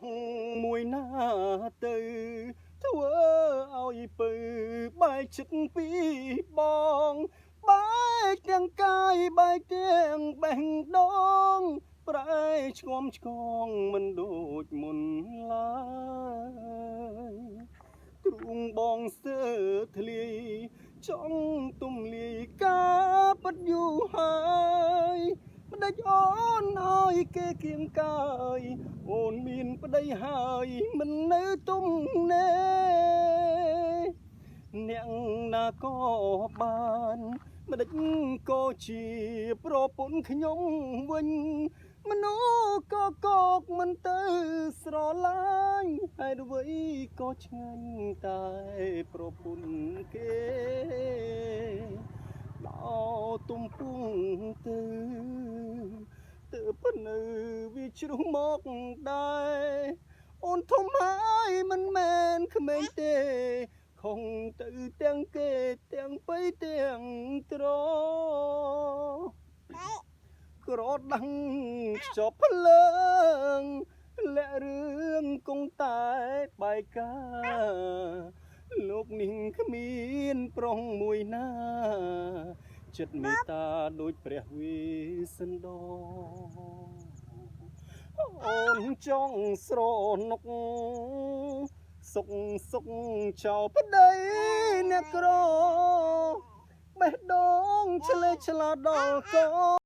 ងមួយណាទៅធ្វើឲ្យពើបែកចិត្តពីបងបែកទាំងកាយបែកទាំងបេះដូងប្រែឆ្ងំឆ្កងមិនដូចមុនឡើយទ្រូងបងស្ទើរធ្លាយចង់ទំលាយការពិតយូរហើយម្ដេចអូនឲ្យគេគៀងកាយអូនមានប្តីហើយមិននៅទុំណែអ្នកណាក៏បានម្ដេចក៏ជាប្រពន្ធខ្ញុំវិញមនុស្សក៏កកមិនទៅស្រឡាញ់ហើយអ្វីក៏ឆ្ងាញ់តែប្រពន្ធគេដល់ទំពុងទៅប៉ុណ្នៅវាជ្រុះមកដែរអូនធំហើយមិនមែនក្មេងទេខំទៅទាំងគេទាំងបីទាំងត្រក្រដាំងខ្ចប់ភ្លើងលាក់រឿងគង់តែបែកការលោកនេះគ្មានប្រុងមួយណាចិត្តមេត្តាដូចព្រះវេស្សន្តរអូនចង់ស្រណុកសុកចោលប្តីអ្នកក្របេះដូងឆ្លេឆ្លាដល់ក